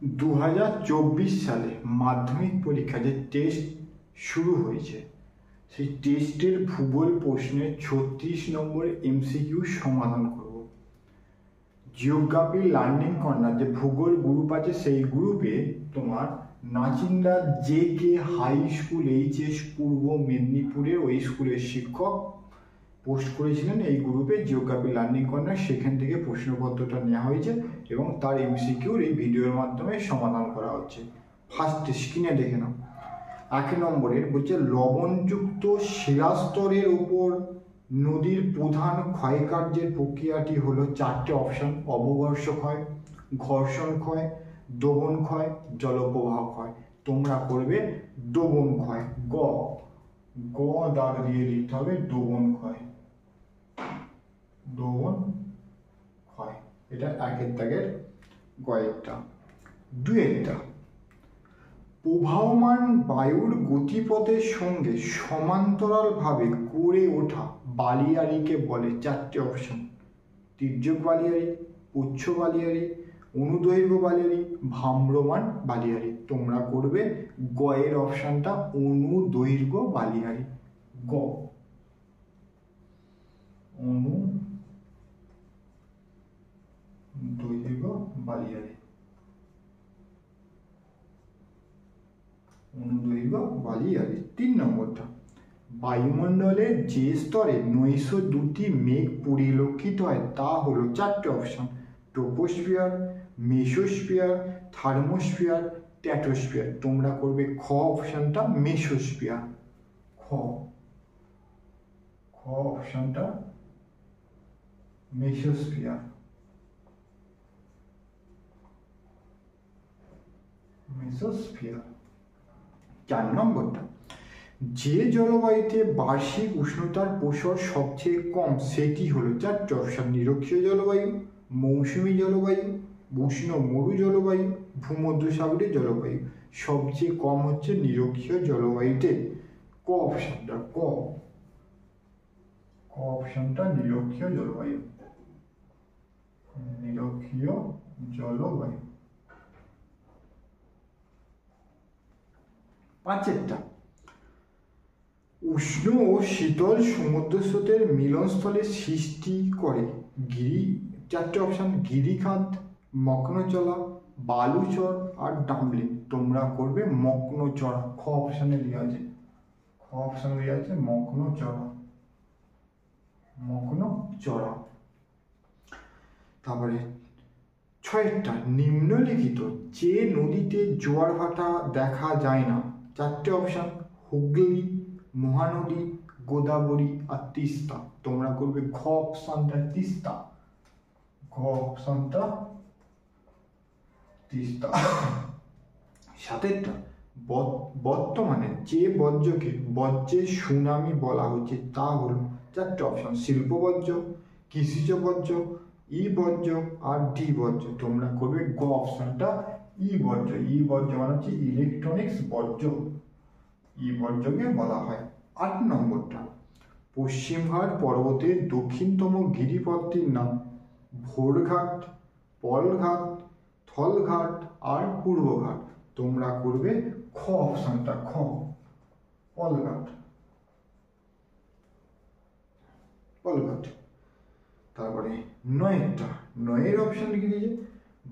2024 সালে মাধ্যমিক পরীক্ষা যে টেস্ট শুরু হয়েছে সেই টেস্টের ভূগোল প্রশ্নের 36 নম্বর এমসিকিউ সমাধান করব। জিওগ্রাফি লার্নিং কর্নার যে ভূগোল গ্রুপ আছে সেই গ্রুপে তোমার Nachinda JK high school HS পূর্ব মেদিনীপুরের ওই স্কুলের শিক্ষক পোস্ট করেছিলেন এই গ্রুপে জিওগ্রাফি লার্নিং কর্নার, সেখান থেকে প্রশ্নপত্রটা নেওয়া হয়েছে এবং তার এমসিকিউর এই ভিডিওর মাধ্যমে সমাধান করা হচ্ছে। ফার্স্ট স্ক্রিনে দেখে নাও। 1 নম্বরের বলছে লবণযুক্ত শিলাস্তরের উপর নদীর প্রধান ক্ষয়কার্যের প্রক্রিয়াটি হলো 4টে অপশন: অবঘর্ষ ক্ষয়, ঘর্ষণ ক্ষয়, দোবন ক্ষয়, জলপ্রবাহ ক্ষয়। তোমরা করবে দোবন ক্ষয়। গ দাগ দিয়ে লিখতে হবে দোবন ক্ষয়। দোবন ক্ষয়, এটা 1 দাগের গয়েরটা। 2 প্রবাহমান বায়ুর গতিপথের সঙ্গে সমান্তরালভাবে গড়ে ওঠা বালিয়াড়িকে বলে 4টে অপশন: তির্যক বালিয়াড়ি, পুচ্ছ বালিয়াড়ি, অনুদৈর্ঘ্য বালিয়াড়ি, ভ্রাম্যমাণ বালিয়াড়ি। তোমরা করবে গয়ের অপশনটা অনুদৈর্ঘ্য বালিয়াড়ি। গ অনুদৈর্ঘ্য বালিয়াড়ি। অনুদৈর্ঘ্য বালিয়াড়ি। 3 নম্বরটা বায়ুমণ্ডলের যে স্তরে নৈশ-দ্যুতি মেঘ পরিলক্ষিত হয় তা হলো 4টে option: troposphere, mesosphere, thermosphere, stratosphere. তোমরা করবে খ অপশনটা মেসোস্ফিয়ার। খ অপশনটা মেসোস্ফিয়ার। মেসোস্ফিয়ার। 4 নম্বরটা যে জলবায়ুতে বার্ষিক উষ্ণতার প্রসার সবচেয়ে কম সেটি হলো 4টে অপশন: নিরক্ষীয় জলবায়ু, মৌসুমী জলবায়ু, উষ্ণ মরু জলবায়ু, ভূমধ্যসাগরীয় জলবায়ু। সবচেয়ে কম হচ্ছে নিরক্ষীয় জলবায়ুতে। ক অপশনটা অপশনটা নিরক্ষীয় জলবায়ু। নিরক্ষীয় জলবায়ু। 5 উষ্ণ ও শীতল সমুদ্র স্রোতের মিলনস্থলে সৃষ্টি করে 4টে অপশন: গিরিখাত, মগ্নচড়া, বালুচর আর ডাম্বলিং। তোমরা করবে মগ্নচড়া। খ অপশনে দেওয়া আছে মগ্নচড়া। তারপরে 6টা নিম্নলিখিত যে নদীতে জোয়ার ভাটা দেখা যায় না 4টে অপশন: হুগলি, মহানদী, গোদাবরী আর তিস্তা। তোমরা করবে ঘ অপশনটা তিস্তা। ঘ অপশনটা তিস্তা। 7টা বর্তমানে যে বর্জ্যকে বর্জ্যের সুনামি বলা হচ্ছে তা হলো 4টে অপশন: শিল্প বর্জ্য, কৃষিজ বর্জ্য, ই বর্জ্য আর ডি বর্জ্য। তোমরা করবে গ অপশনটা ই বর্জ্য। ই বর্জ্য মানে হচ্ছে ইলেকট্রনিক্স বর্জ্য। ই বর্জ্যকে বলা হয়। 8 নম্বরটা পশ্চিমঘাট পর্বতের দক্ষিণতম গিরিপথটির নাম ভোরঘাট, পলঘাট, থলঘাট আর পূর্বঘাট। তোমরা করবে খ অপশনটা পলঘাট। তারপরে 9 অপশন লিখে দিয়েছে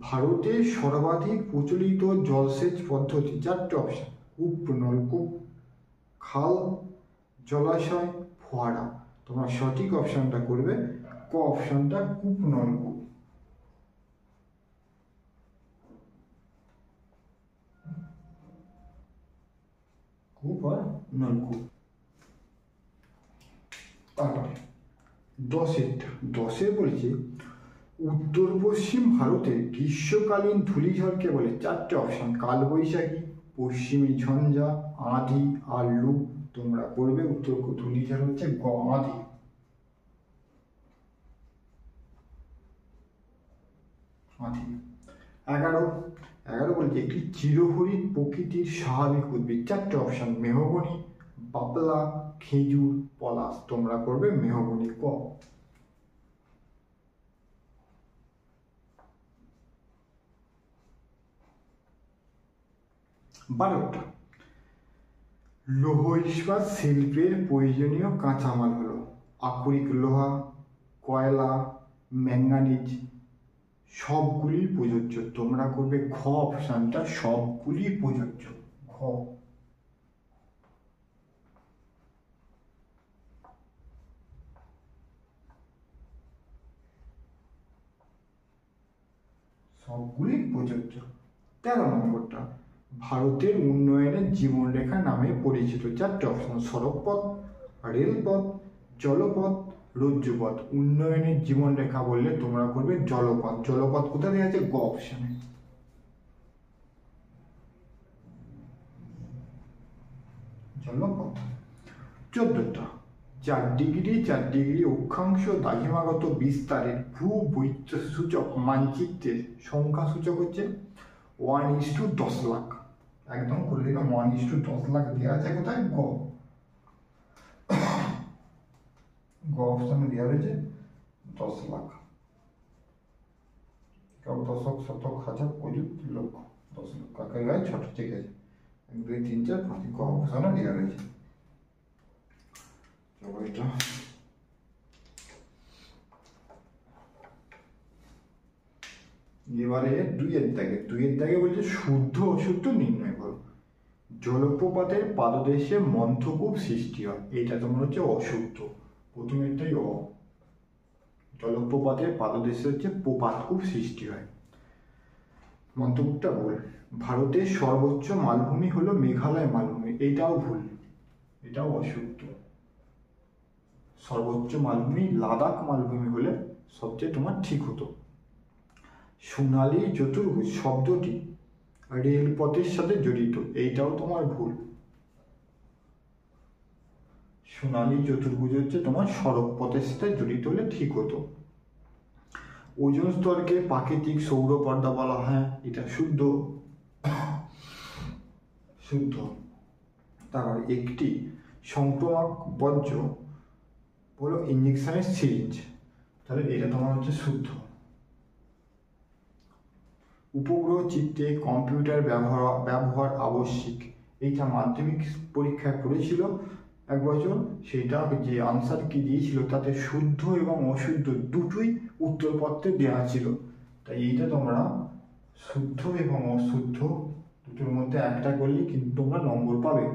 ভারতের সর্বাধিক প্রচলিত জলসেচ পদ্ধতি 4টে অপশন: কূপ, নলকূপ, খাল, জলাশয়, ফোয়ারা। তোমরা সঠিক অপশনটা করবে ক অপশনটা কূপ, নলকূপ। কূপ আর নলকূপ। তারপরে 10 বলছে উত্তর পশ্চিম ভারতের গ্রীষ্মকালীন ধূলিঝড়কে বলে 4টে অপশন: কালবৈশাখী, পশ্চিমী ঝঞ্ঝা, আঁধি আর লু। তোমরা করবে উত্তর ধূলিঝড় হচ্ছে গ আঁধি। 11 বলছে একটি চিরহরিৎ প্রকৃতির স্বাভাবিক উদ্ভিদ 4টে অপশন: মেহগনি, বাপলা, খেজুর, পলাশ। তোমরা করবে মেহগনি। ক 12টা লৌহ ইস্পাত শিল্পের প্রয়োজনীয় কাঁচামাল হলো আকরিক লোহা, কয়লা, ম্যাঙ্গানিজ, সবগুলি প্রযোজ্য। তোমরা করবে ঘ অপশনটা, সবগুলি প্রযোজ্য। ঘ সবগুলি প্রযোজ্য। 13 নম্বরটা ভারতের উন্নয়নের জীবনরেখা নামে পরিচিত। 4টে অপশন, সড়কপথ, রেলপথ, জলপথ, রজ্জুপথ। উন্নয়নের জীবনরেখা বললে তোমরা করবে জলপথ। জলপথ কোথায় দেওয়া আছে? গ অপশনে। জলপথ। 14টা 4 ডিগ্রি অক্ষাংশ দ্রাঘিমাগত বিস্তারের ভূবৈচিত্র্যসূচক মানচিত্রের সংখ্যা সূচক হচ্ছে 1:10 লাখ। একদম করে দিলাম 1:10 লাখ দেওয়া আছে কোথায়? গ অপশনে দেওয়া রয়েছে 10 লাখ। দশক, শতক, হাজার, অযুত, লক্ষ। 10 লক্ষ কাকের গায়ে ছোট, ঠিক আছে। 1 2 3 4 5 গ অপশনে দেওয়া রয়েছে। চলো এটা এবারে 2 দাগে বলছে শুদ্ধ অশুদ্ধ নির্ণয় করো। জলপ্রপাতের পাদদেশে মন্থকূপ সৃষ্টি হয়, এটা তোমার হচ্ছে অশুদ্ধ। প্রথমেরটাই অ। জলপ্রপাতের পাদদেশে হচ্ছে প্রপাতকূপ সৃষ্টি হয়, মন্থকূপটা ভুল। ভারতের সর্বোচ্চ মালভূমি হলো মেঘালয় মালভূমি, এটাও ভুল, এটাও অশুদ্ধ। সর্বোচ্চ মালভূমি লাদাখ মালভূমি হলে সবচেয়ে তোমার ঠিক হতো। সোনালী চতুর্ভুজ শব্দটি রেলপথের সাথে জড়িত, এইটাও তোমার ভুল। সোনালী চতুর্ভুজ হচ্ছে তোমার সড়ক পথের সাথে জড়িত হলে ঠিক হতো। ওজোন স্তরকে প্রাকৃতিক সৌর পর্দা বলা হয়, এটা শুদ্ধ। তারপর একটি সংক্রামক বর্জ্য বলো ইঞ্জেকশনের সিরিঞ্জ, তাহলে এটা তোমার হচ্ছে শুদ্ধ। উপগ্রহ চিত্রে কম্পিউটার ব্যবহার আবশ্যিক, এইটা মাধ্যমিক পরীক্ষায় পড়েছিল এক বছর। সেটা যে আনসার কি দিয়েছিল তাতে শুদ্ধ এবং অশুদ্ধ দুটোই উত্তরপত্রে দেওয়া ছিল, তাই এইটা তোমরা শুদ্ধ এবং অশুদ্ধ দুটোর মধ্যে একটা করলে কিন্তু তোমরা নম্বর পাবে।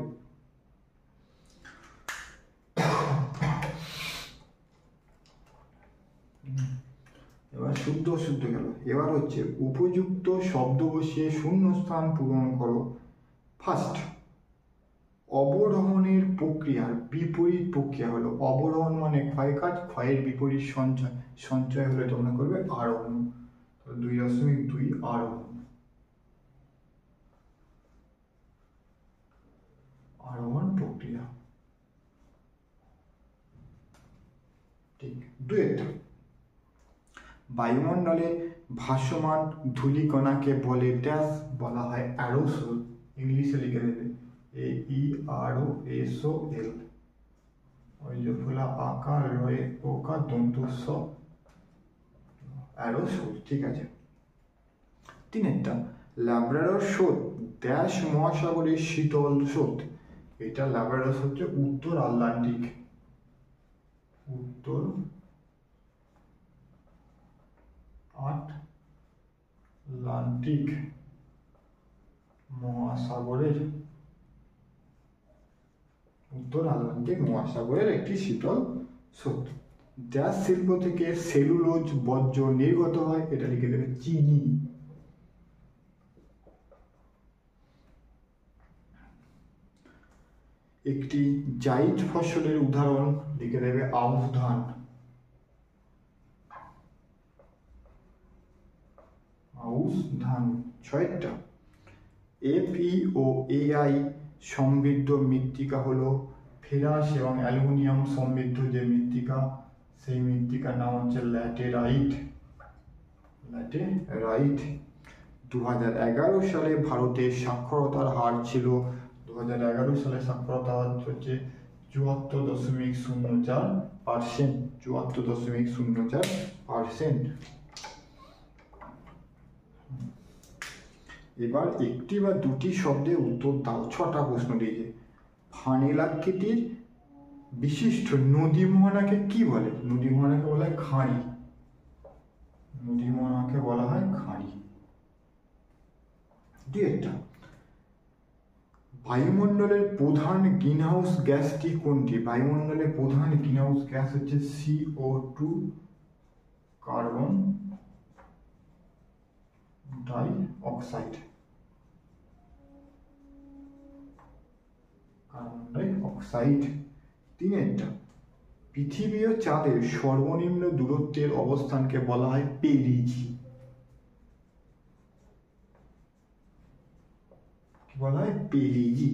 এবার শুদ্ধ অশুদ্ধ গেল। এবার হচ্ছে উপযুক্ত শব্দ বসিয়ে শূন্যস্থান পূরণ করো। ফার্স্ট, অবরোহণের প্রক্রিয়ার বিপরীত প্রক্রিয়া হলো, অবরোহণ মানে ক্ষয়কাজ, ক্ষয়ের বিপরীত সঞ্চয়, সঞ্চয় হলে তোমরা করবে আরোহণ। 2.2 আরোহণ। আরোহণ প্রক্রিয়া, ঠিক। 2 বায়ুমণ্ডলে ভাসমান ধূলিকণাকে বলে ড্যাশ, বলা হয় অ্যারোসোল। ইংলিশে লিখে দেবে AEROSOL। ওই যে ফোলা আকার রয়ে ওকা দন্তস্ব, অ্যারোসোল, ঠিক আছে। 3 ল্যাব্রাডর স্রোত ড্যাশ মহাসাগরের শীতল স্রোত, এটা ল্যাব্রাডর হচ্ছে উত্তর আটলান্টিক, উত্তর আটলান্টিক মহাসাগরের, উত্তর আটলান্টিক মহাসাগরের একটি শীতল স্রোত। ড্যাশ শিল্প থেকে সেলুলোজ বর্জ্য নির্গত হয়, এটা লিখে দেবে চিনি। একটি জাইদ ফসলের উদাহরণ লিখে দেবে আউশ ধান। আউশ ধান। 6টা FeO, Ai সমৃদ্ধ মৃত্তিকা হলো ফেরাস এবং অ্যালুমিনিয়াম সমৃদ্ধ যে মৃত্তিকা, সেই মৃত্তিকার নাম হচ্ছে ল্যাটেরাইট। 2011 সালে ভারতের সাক্ষরতার হার ছিল, 2011 সালে সাক্ষরতার হার হচ্ছে 74.04%। 74.04%। এবার একটি বা দুটি শব্দে উত্তর দাও। 6টা প্রশ্ন দিয়েছে। ফানেল আকৃতির বিশিষ্ট নদী মোহনাকে কি বলে? নদী মোহনাকে বলা হয় খাঁড়ি। নদী মোহনাকে বলা হয় খাঁড়ি। একটা বায়ুমণ্ডলের প্রধান গ্রিনহাউস গ্যাসটি কোনটি? বায়ুমণ্ডলের প্রধান গ্রিনহাউস গ্যাস হচ্ছে CO2, carbon die oxide. Carbon die oxide. তিনেরটা পৃথিবী ও চাঁদের সর্বনিম্ন দূরত্বের অবস্থানকে বলা হয় পেরিজি। কি বলা হয়? পেরিজি।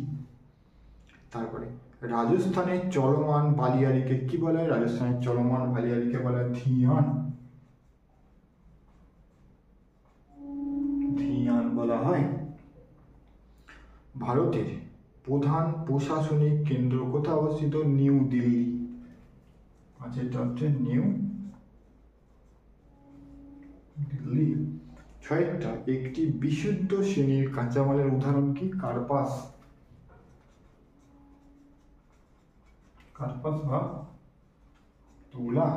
তারপরে রাজস্থানের চলমান বালিয়াড়িকে কি বলা হয়? রাজস্থানের চলমান বালিয়াড়িকে বলা হয় ধিয়ান। ধিয়ান বলা হয়। ভারতের প্রধান প্রশাসনিক কেন্দ্র কোথায় অবস্থিত? নিউ দিল্লি। আচ্ছা, এটা হচ্ছে নিউ দিল্লি। 6টা একটি বিশুদ্ধ শ্রেণীর কাঁচামালের উদাহরণ কি? কার্পাস। কার্পাস বা তুলা।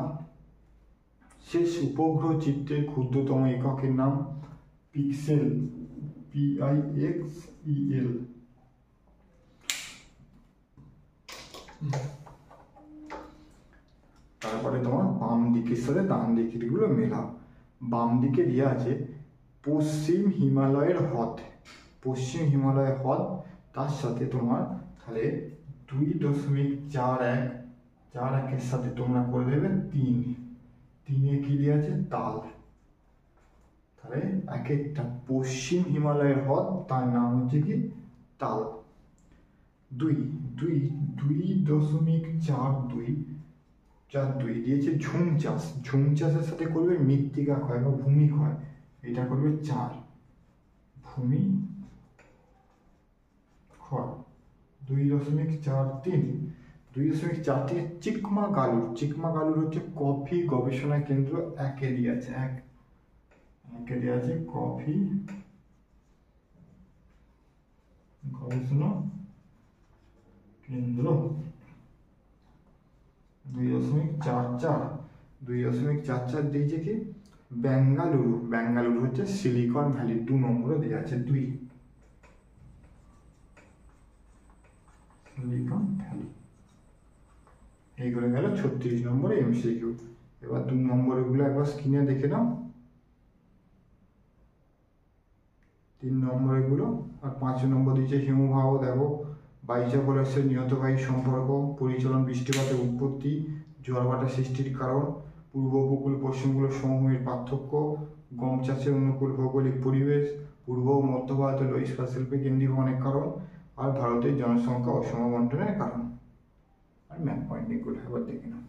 শেষ উপগ্রহ চিত্রের ক্ষুদ্রতম এককের নাম পিক্সেল। PIXEL। তারপরে তোমার বাম দিকের সাথে ডান দিকের গুলো মেলাও। বাম দিকে দেওয়া আছে পশ্চিম হিমালয়ের হ্রদ। পশ্চিম হিমালয়ের হ্রদ, তার সাথে তোমার তাহলে 2.41 সাথে তোমরা করে দেবে 3। 3-এ কি দেওয়া আছে? তাল। তাহলে এক একটা পশ্চিম হিমালয়ের হ্রদ, তার নাম হচ্ছে কি? তাল। 2.42 দিয়েছে ঝুম চাষ। ঝুম চাষের সাথে করবে মৃত্তিকা ক্ষয় বা ভূমি ক্ষয়, এটা করবে 4। ভূমি ক্ষয়। 2.43। 2.43 চিকমাগালুর। চিকমাগালুর হচ্ছে কফি গবেষণা কেন্দ্র। 1-এ দিয়ে আছে। 1-এ দিয়ে আছে কফি গবেষণা কেন্দ্র। 2.44। 2.44 দিয়েছে কি? বেঙ্গালুরু। বেঙ্গালুরু হচ্ছে সিলিকন ভ্যালি। 2 নম্বরে দেওয়া আছে 2। Silicon Valley. এইগুলো গেল 36 নম্বরে MCQ। এবার 2 নম্বরের গুলো একবার স্ক্রিনে দেখে নাও। 3 নম্বরের গুলো। আর 5 নম্বর দিয়েছে হিমবাহ। দেখো বাইচাকোলাসের নিহত বায়ু সম্পর্ক, পরিচলন, বৃষ্টিপাতের উৎপত্তি, জোয়ার ভাটা সৃষ্টির কারণ, পূর্ব উপকূল পশ্চিম উপকূল সমভূমির পার্থক্য, গম চাষের অনুকূল ভৌগোলিক পরিবেশ, পূর্ব ও মধ্য ভারতের লো ইস্পাত শিল্পে কেন্দ্রীভবনের কারণ, আর ভারতের জনসংখ্যা অসম বন্টনের কারণ। আর ম্যাপ পয়েন্ট এগুলো একবার দেখে নাও।